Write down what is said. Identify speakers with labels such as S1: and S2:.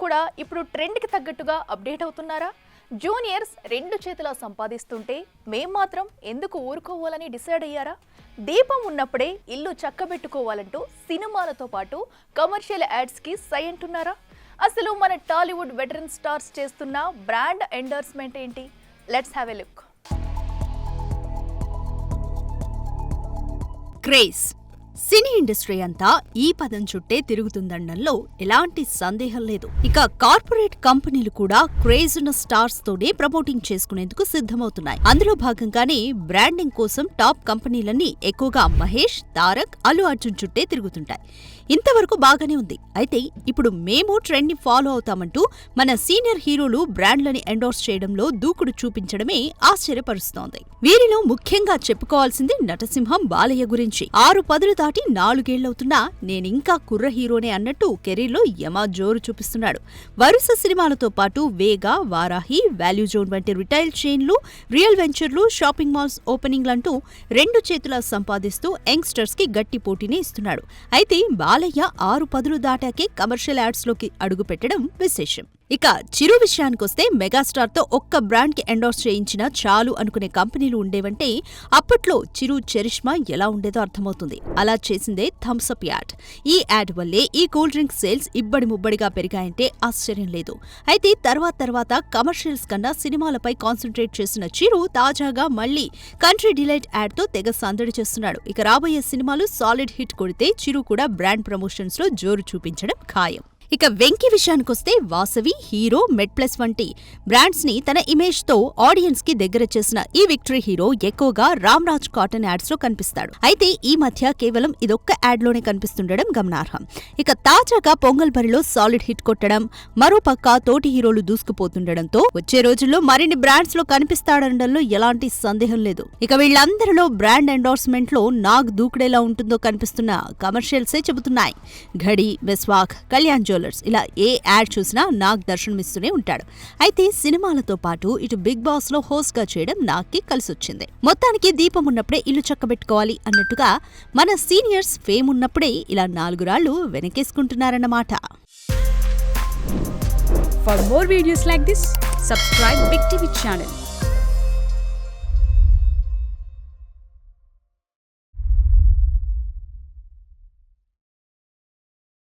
S1: కూడా ఇప్పుడు ట్రెండ్కి తగ్గట్టుగా అప్డేట్ అవుతున్నారా? జూనియర్స్ రెండు చేతులా సంపాదిస్తుంటే మేం మాత్రం ఎందుకు ఊరుకోవాలని డిసైడ్ అయ్యారా? దీపం ఉన్నప్పుడే ఇల్లు చక్కబెట్టుకోవాలంటూ సినిమాలతో పాటు కమర్షియల్ యాడ్స్కి సై అంటున్నారా? అసలు మన టాలీవుడ్ వెటరన్ స్టార్స్ చేస్తున్న బ్రాండ్ ఎండోర్స్మెంట్ ఏంటి? Let's have a look.
S2: Craze cine industry అంతా ఈ పదం చుట్టే తిరుగుతుందనడంలో ఎలాంటి సందేహం లేదు. ఇక కార్పొరేట్ కంపెనీలు కూడా క్రేజ్ ఉన్న స్టార్స్ తోనే ప్రమోటింగ్ చేసుకునేందుకు సిద్ధమవుతున్నాయి. అందులో భాగంగానే బ్రాండింగ్ కోసం టాప్ కంపెనీలన్నీ ఎక్కువగా మహేష్, తారక్, అల్లు అర్జున్ చుట్టే తిరుగుతుంటాయి. ఇంతవరకు బాగానే ఉంది. అయితే ఇప్పుడు మేము ట్రెండ్ ని ఫాలో అవుతామంటూ మన సీనియర్ హీరోలు బ్రాండ్లని ఎండోర్స్ చేయడంలో దూకుడు చూపించడమే ఆశ్చర్యపరుస్తోంది. వీరిలో ముఖ్యంగా చెప్పుకోవాల్సింది నటసింహం బాలయ్య గురించి. 6 పదులు దాటి 4 ఏళ్లవుతున్నా నేనింకా కుర్ర హీరోనే అన్నట్టు కెరీర్లో యమా జోరు చూపిస్తున్నాడు. వరుస సినిమాలతో పాటు వేగా, వారాహి, వాల్యూ జోన్ వంటి రిటైల్ చైన్లు, రియల్ వెంచర్లు, షాపింగ్ మాల్స్ ఓపెనింగ్లంటూ రెండు చేతులా సంపాదిస్తూ యంగ్స్టర్స్ కి గట్టి పోటీని ఇస్తున్నాడు. అయితే బాలయ్య 6 పదులు దాటాకే కమర్షియల్ యాడ్స్ లోకి అడుగు పెట్టడం విశేషం. ఇక చిరు విషయానికొస్తే మెగాస్టార్ తో ఒక్క బ్రాండ్ కి ఎండోర్స్ చేయించినా చాలు అనుకునే కంపెనీలు ఉండేవంటే అప్పట్లో చిరు చరిష్మా ఎలా ఉండేదో అర్థమవుతుంది. అలా చేసిందే థమ్స్ అప్ యాడ్. ఈ యాడ్ వల్లే ఈ కూల్ డ్రింక్ సేల్స్ ఇబ్బడి ముబ్బడిగా పెరిగాయంటే ఆశ్చర్యం లేదు. అయితే తర్వాత కమర్షియల్స్ కన్నా సినిమాలపై కాన్సన్ట్రేట్ చేసిన చిరు తాజాగా మళ్లీ కంట్రీ డిలైట్ యాడ్ తో తెగ సందడి చేస్తున్నాడు. ఇక రాబోయే సినిమాలు సాలిడ్ హిట్ కొడితే చిరు కూడా బ్రాండ్ ప్రమోషన్స్ లో జోరు చూపించడం ఖాయం. ఇక వెంకీ విషయానికొస్తే వాసవి, హీరో, మెడ్ ప్లస్ వంటి బ్రాండ్స్ ని తన ఇమేజ్ తో ఆడియన్స్ కి దగ్గర చేసిన ఈ విక్టరీ హీరో ఎక్కువగా రామ్ రాజ్ కాటన్ యాడ్స్ లో కనిపిస్తాడు. అయితే ఈ మధ్య కేవలం ఇదొక్క యాడ్ లోనే కనిపిస్తుండడం గమనార్హం. ఇక తాజాగా పొంగల్ బరిలో సాలిడ్ హిట్ కొట్టడం, మరోపక్క తోటి హీరోలు దూసుకుపోతుండడంతో వచ్చే రోజుల్లో మరిన్ని బ్రాండ్స్ లో కనిపిస్తాడనడంలో ఎలాంటి సందేహం లేదు. ఇక వీళ్ళందరిలో బ్రాండ్ ఎండోర్స్మెంట్ లో నాగ్ దూకుడేలా ఉంటుందో కనిపిస్తున్న కమర్షియల్సే చెబుతున్నాయి. ఘడి, వెస్వాక్, కళ్యాణ్ ఇలా ఏ యాడ్ చూసినా నాగ్ దర్శనమిస్తూనే ఉంటాడు. అయితే సినిమాలతో పాటు ఇటు బిగ్ బాస్ లో హోస్ట్ గా చేయడం నాగ్కి కలిసొచ్చింది. మొత్తానికి దీపం ఉన్నప్పుడే ఇల్లు చక్కబెట్టుకోవాలి అన్నట్టుగా మన సీనియర్స్ ఫేమ్ ఉన్నప్పుడే ఇలా 4 రాళ్లు వెనకేసుకుంటున్నారన్నమాట.
S3: For more videos like this, subscribe Big TV channel.